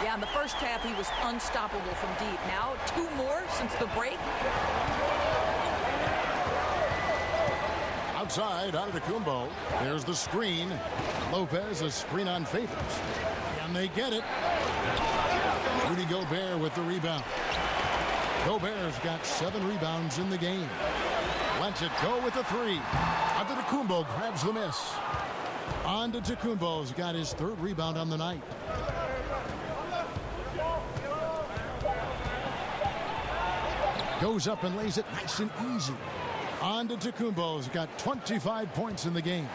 Yeah, in the first half, he was unstoppable from deep. Now, 2 more since the break. Outside, Antetokounmpo. There's the screen. Lopez, a screen on Favors. And they get it. Rudy Gobert with the rebound. Gobert's got 7 rebounds in the game. Lets it go with the 3. Antetokounmpo grabs the miss. Antetokounmpo's got his 3rd rebound on the night. Goes up and lays it nice and easy. Antetokounmpo's got 25 points in the game.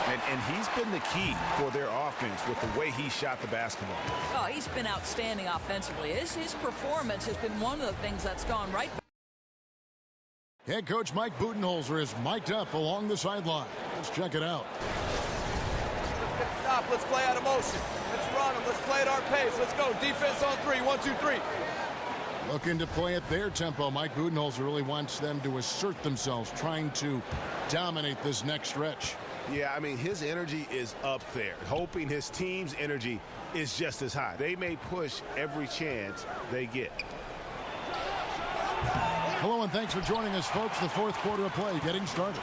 And he's been the key for their offense with the way he shot the basketball. Oh, he's been outstanding offensively. His performance has been one of the things that's gone right. Head coach Mike Budenholzer is mic'd up along the sideline. Let's check it out. Let's get a stop. Let's play out of motion. Let's run them. Let's play at our pace. Let's go. Defense on 3. 1, 2, 3. Looking to play at their tempo. Mike Budenholzer really wants them to assert themselves, trying to dominate this next stretch. Yeah, I mean, his energy is up there, hoping his team's energy is just as high. They may push every chance they get. Hello and thanks for joining us, folks. The fourth quarter of play getting started.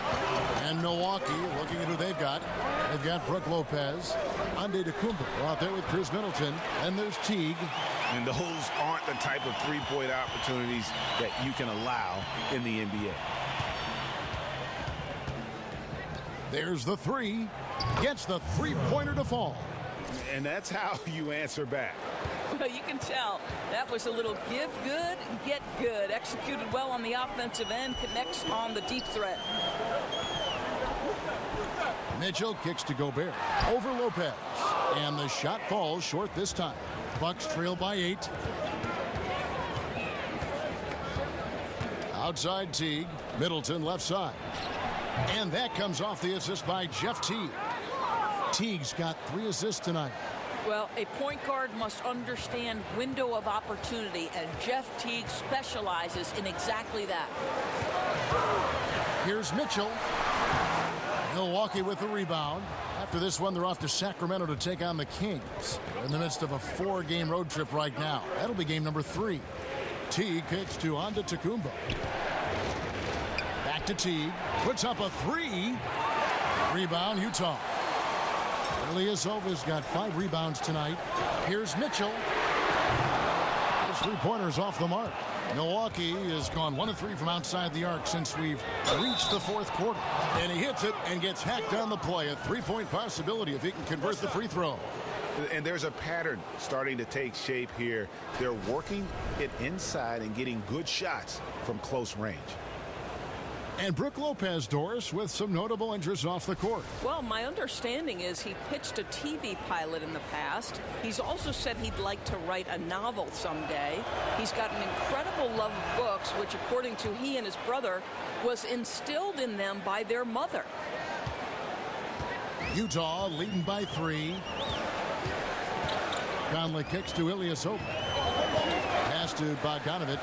And Milwaukee looking at who they've got. They've got Brook Lopez, Antetokounmpo out there with Chris Middleton, and there's Teague. And those aren't the type of three-point opportunities that you can allow in the NBA. There's the three. Gets the three-pointer to fall. And that's how you answer back. Well, you can tell that was a little give good, get good. Executed well on the offensive end, connects on the deep threat. Mitchell kicks to Gobert. Over Lopez. And the shot falls short this time. Bucks trail by 8. Outside Teague. Middleton left side. And that comes off the assist by Jeff Teague. Teague's got 3 assists tonight. Well, a point guard must understand window of opportunity, and Jeff Teague specializes in exactly that. Here's Mitchell. Milwaukee with the rebound. After this one, they're off to Sacramento to take on the Kings. They're in the midst of a 4-game road trip right now. That'll be game number 3. Teague kicks to Antetokounmpo. Back to Teague. Puts up a 3. Rebound, Utah. Ilyasova's got 5 rebounds tonight. Here's Mitchell. His three-pointer's off the mark. Milwaukee has gone 1 of 3 from outside the arc since we've reached the fourth quarter. And he hits it and gets hacked on the play. A 3-point possibility if he can convert the free throw. And there's a pattern starting to take shape here. They're working it inside and getting good shots from close range. And Brook Lopez, Doris, with some notable injuries off the court. Well, my understanding is he pitched a TV pilot in the past. He's also said he'd like to write a novel someday. He's got an incredible love of books, which, according to he and his brother, was instilled in them by their mother. Utah leading by 3. Conley kicks to Ilyasova. Pass to Bogdanovich.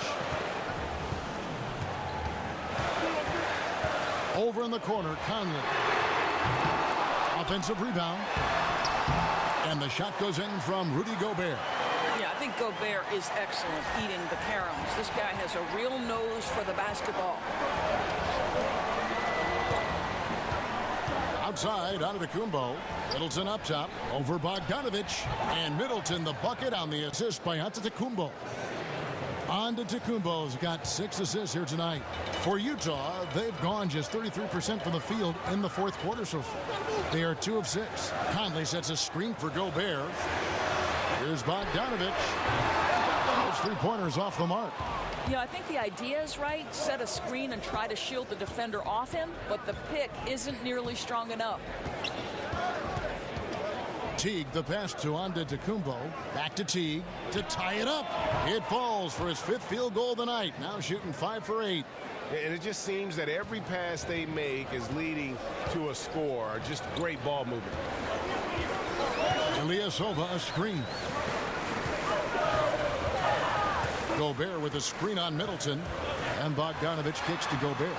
Over in the corner, Conley. Offensive rebound. And the shot goes in from Rudy Gobert. Yeah, I think Gobert is excellent eating the caroms. This guy has a real nose for the basketball. Outside, Antetokounmpo. Middleton up top. Over Bogdanovich. And Middleton the bucket on the assist by Antetokounmpo. Antetokounmpo's got 6 assists here tonight. For Utah, they've gone just 33% from the field in the fourth quarter so far. They are 2 of 6. Conley sets a screen for Gobert. Here's Bogdanovich. Those three-pointers off the mark. Yeah, I think the idea is right. Set a screen and try to shield the defender off him, but the pick isn't nearly strong enough. Teague, the pass to Antetokounmpo. Back to Teague to tie it up. It falls for his 5th field goal of the night. Now shooting 5 for 8. And it just seems that every pass they make is leading to a score. Just great ball movement. Ilyasova a screen. Gobert with a screen on Middleton. And Bogdanovich kicks to Gobert.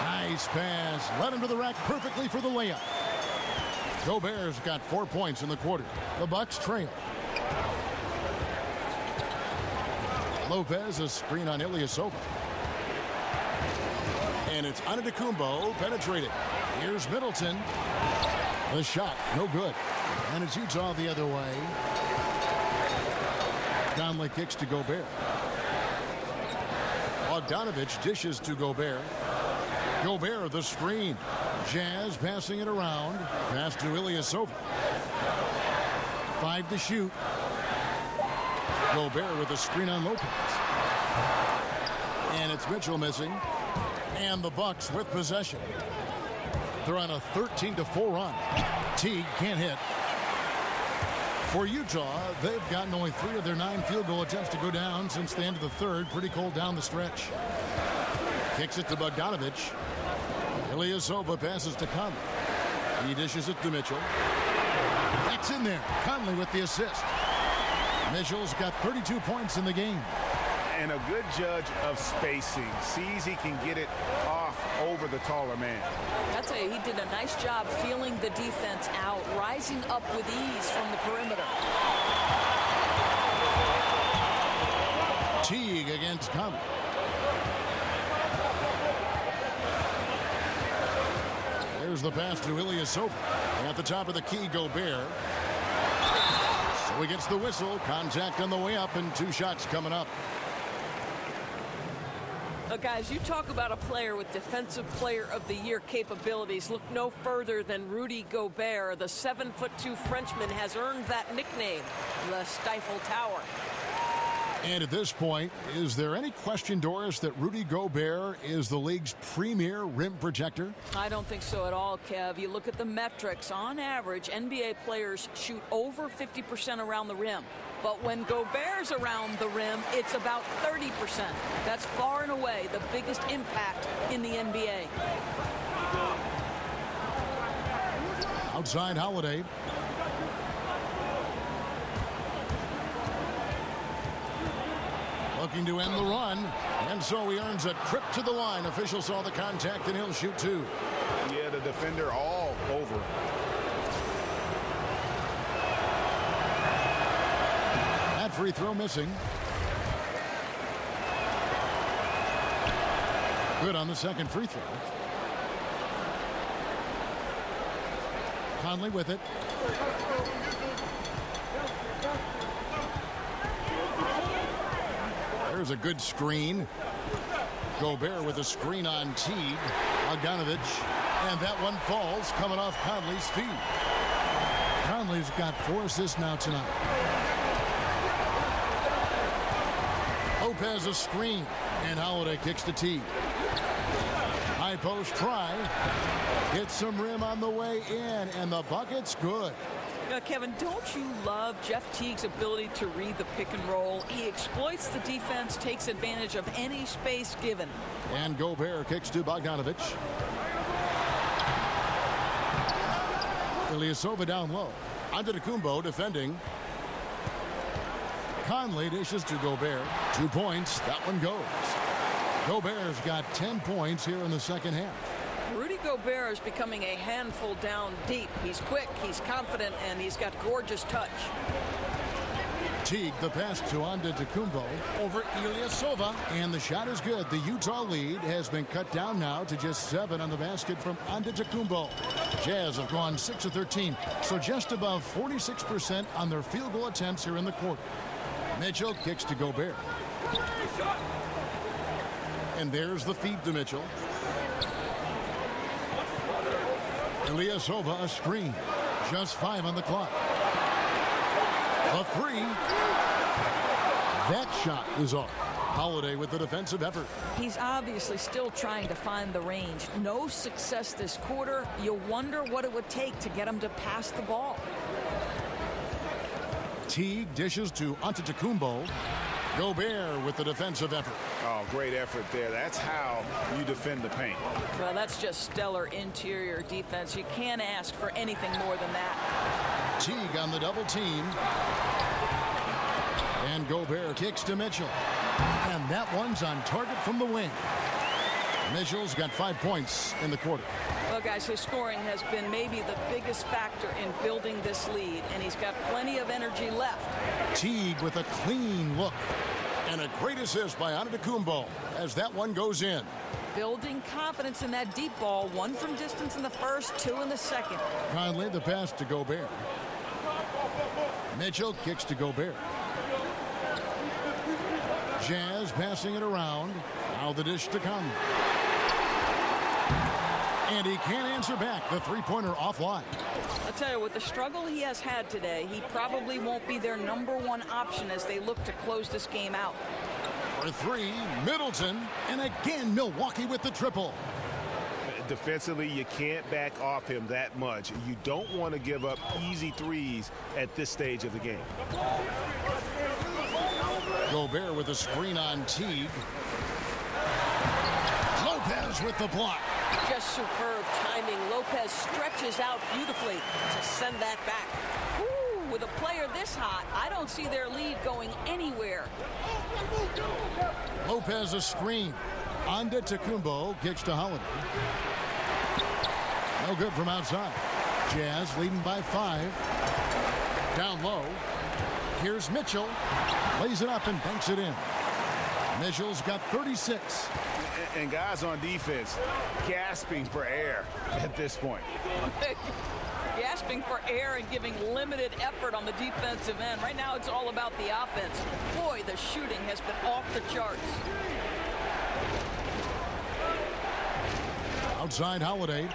Nice pass. Led him to the rack perfectly for the layup. Gobert's got 4 points in the quarter. The Bucks trail. Lopez a screen on Ilyasova. And it's Antetokounmpo penetrating. Here's Middleton. The shot, no good. And it's Utah the other way. Conley kicks to Gobert. Bogdanovich dishes to Gobert. Gobert the screen. Jazz passing it around. Pass to Ilyasova. 5 to shoot. Gobert with a screen on Lopez. And it's Mitchell missing. And the Bucks with possession. They're on a 13-4 run. Teague can't hit. For Utah, they've gotten only 3 of their 9 field goal attempts to go down since the end of the third. Pretty cold down the stretch. Kicks it to Bogdanovich. Ilyasova passes to Conley. He dishes it to Mitchell. That's in there. Conley with the assist. Mitchell's got 32 points in the game. And a good judge of spacing. Sees he can get it off over the taller man. I'd say he did a nice job feeling the defense out, rising up with ease from the perimeter. Teague against Conley. Here's the pass to Ilyasova. At the top of the key, Gobert. So he gets the whistle. Contact on the way up, and 2 shots coming up. Guys, you talk about a player with Defensive Player of the Year capabilities. Look no further than Rudy Gobert. The 7'2" Frenchman has earned that nickname, the Stifle Tower. And at this point, is there any question, Doris, that Rudy Gobert is the league's premier rim protector? I don't think so at all, Kev. You look at the metrics. On average, NBA players shoot over 50% around the rim. But when Gobert's around the rim, it's about 30%. That's far and away the biggest impact in the NBA. Outside Holiday. Looking to end the run. And so he earns a trip to the line. Official saw the contact, and he'll shoot 2. Yeah, the defender all over. That free throw missing. Good on the second free throw. Conley with it. There's a good screen. Gobert with a screen on Teague. Bogdanovich. And that one falls coming off Conley's feet. Conley's got 4 assists now tonight. Lopez a screen. And Holiday kicks to Teague. High post try. Gets some rim on the way in. And the bucket's good. Now, Kevin, don't you love Jeff Teague's ability to read the pick and roll? He exploits the defense, takes advantage of any space given. And Gobert kicks to Bogdanovich. Ilyasova down low. Antetokounmpo defending. Conley dishes to Gobert. 2 points. That one goes. Gobert's got 10 points here in the second half. Rudy Gobert is becoming a handful down deep. He's quick, he's confident, and he's got gorgeous touch. Teague, the pass to Antetokounmpo over Ilyasova, and the shot is good. The Utah lead has been cut down now to just 7 on the basket from Antetokounmpo. Jazz have gone 6 of 13, so just above 46% on their field goal attempts here in the quarter. Mitchell kicks to Gobert. And there's the feed to Mitchell. Ilyasova a screen. Just 5 on the clock. A 3. That shot is off. Holiday with the defensive effort. He's obviously still trying to find the range. No success this quarter. You wonder what it would take to get him to pass the ball. Teague dishes to Antetokounmpo. Gobert with the defensive effort. Oh, great effort there. That's how you defend the paint. Well, that's just stellar interior defense. You can't ask for anything more than that. Teague on the double team. And Gobert kicks to Mitchell. And that one's on target from the wing. Mitchell's got 5 points in the quarter. Well, guys, his scoring has been maybe the biggest factor in building this lead, and he's got plenty of energy left. Teague with a clean look. And a great assist by Antetokounmpo as that one goes in. Building confidence in that deep ball. 1 from distance in the first, 2 in the second. Conley the pass to Gobert. Mitchell kicks to Gobert. Jazz passing it around. Now the dish to Conley. And he can't answer back. The three-pointer offline. I'll tell you, with the struggle he has had today, he probably won't be their #1 option as they look to close this game out. For 3, Middleton. And again, Milwaukee with the triple. Defensively, you can't back off him that much. You don't want to give up easy threes at this stage of the game. Gobert with a screen on Teague. Lopez with the block. Just superb timing. Lopez stretches out beautifully to send that back. Ooh, with a player this hot, I don't see their lead going anywhere. Lopez a screen. Antetokounmpo kicks to Holiday. No good from outside. Jazz leading by 5. Down low. Here's Mitchell. Lays it up and banks it in. Mitchell's got 36. And guys on defense gasping for air at this point. Gasping for air and giving limited effort on the defensive end. Right now it's all about the offense. Boy, the shooting has been off the charts. Outside Holiday.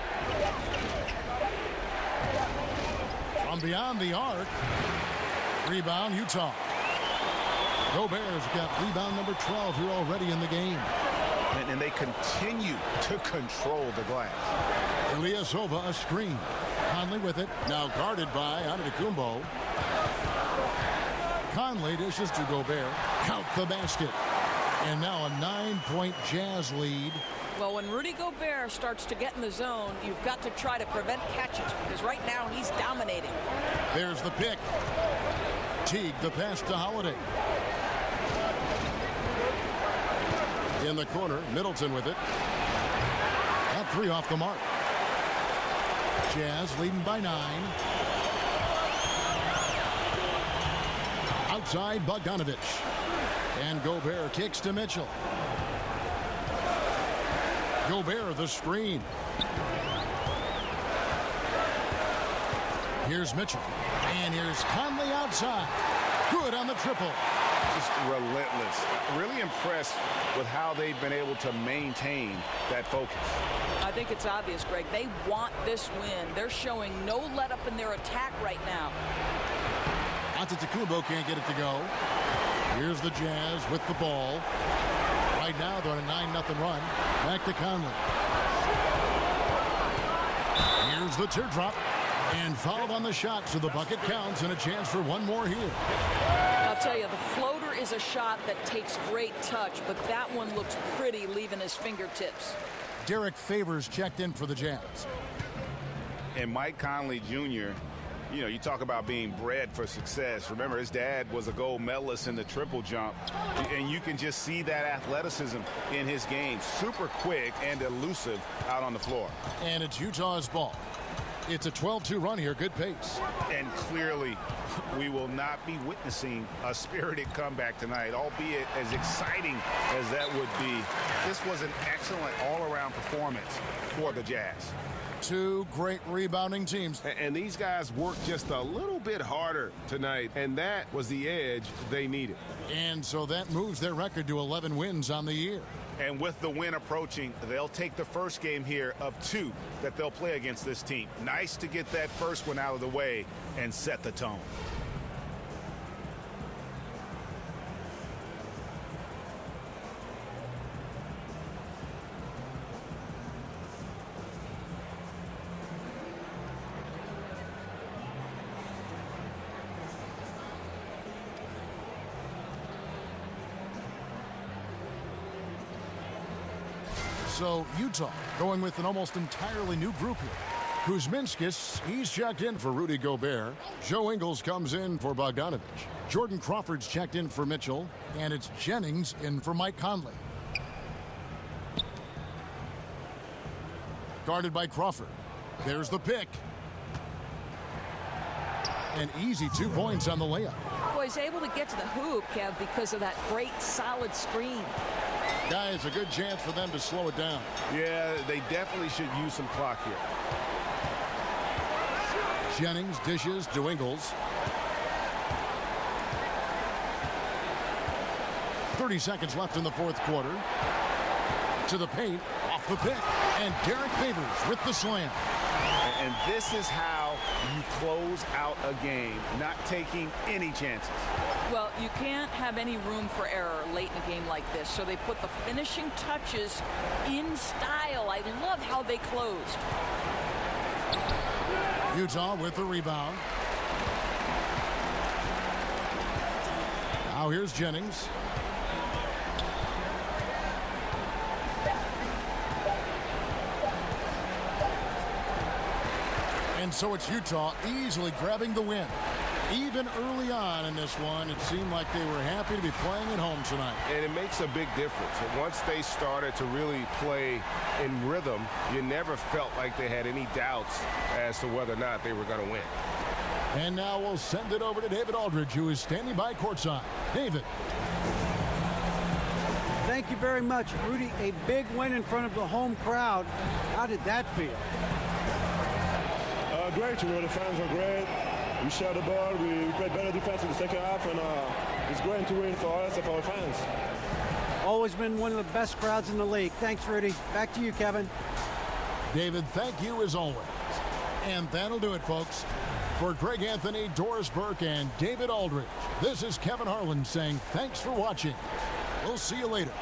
From beyond the arc. Rebound, Utah. Gobert's got rebound number 12 here already in the game. And they continue to control the glass. Ilyasova a screen. Conley with it. Now guarded by Antetokounmpo. Conley dishes to Gobert. Count the basket. And now a 9-point Jazz lead. Well, when Rudy Gobert starts to get in the zone, you've got to try to prevent catches because right now he's dominating. There's the pick. Teague the pass to Holiday. In the corner, Middleton with it. That 3 off the mark. Jazz leading by 9. Outside Bogdanovich. And Gobert kicks to Mitchell. Gobert the screen. Here's Mitchell. And here's Conley outside. Good on the triple. Just relentless. Really impressed with how they've been able to maintain that focus. I think it's obvious, Greg. They want this win. They're showing no let-up in their attack right now. Antetokounmpo can't get it to go. Here's the Jazz with the ball. Right now they're on a 9-0 run. Back to Conley. Here's the teardrop. And fouled on the shot, so the bucket counts and a chance for one more here. I'll tell you, the floater is a shot that takes great touch, but that one looks pretty leaving his fingertips. Derek Favors checked in for the Jazz. And Mike Conley Jr., you know, you talk about being bred for success. Remember, his dad was a gold medalist in the triple jump. And you can just see that athleticism in his game. Super quick and elusive out on the floor. And it's Utah's ball. It's a 12-2 run here. Good pace. And clearly, we will not be witnessing a spirited comeback tonight, albeit as exciting as that would be. This was an excellent all-around performance for the Jazz. Two great rebounding teams. And these guys worked just a little bit harder tonight, and that was the edge they needed. And so that moves their record to 11 wins on the year. And with the win approaching, they'll take the first game here of 2 that they'll play against this team. Nice to get that first one out of the way and set the tone. So Utah going with an almost entirely new group here. Kuzminskis, he's checked in for Rudy Gobert. Joe Ingles comes in for Bogdanovich. Jordan Crawford's checked in for Mitchell. And it's Jennings in for Mike Conley. Guarded by Crawford. There's the pick. An easy 2 points on the layup. Boy, he's able to get to the hoop, Kev, because of that great solid screen. Guys, a good chance for them to slow it down. Yeah, they definitely should use some clock here. Jennings dishes to Ingles. 30 seconds left in the fourth quarter. To the paint, off the pick. And Derek Favors with the slam. And this is how you close out a game, not taking any chances. Well, you can't have any room for error late in a game like this, so they put the finishing touches in style. I love how they closed. Utah with the rebound. Now here's Jennings. And so it's Utah easily grabbing the win. Even early on in this one, it seemed like they were happy to be playing at home tonight. And it makes a big difference. And once they started to really play in rhythm, you never felt like they had any doubts as to whether or not they were going to win. And now we'll send it over to David Aldridge, who is standing by courtside. David. Thank you very much, Rudy. A big win in front of the home crowd. How did that feel? Great. The fans are great. We share the ball. We played better defense in the second half, and it's great to win for us and for our fans. Always been one of the best crowds in the league. Thanks, Rudy. Back to you, Kevin. David, thank you as always. And that'll do it, folks. For Greg Anthony, Doris Burke, and David Aldridge, this is Kevin Harlan saying thanks for watching. We'll see you later.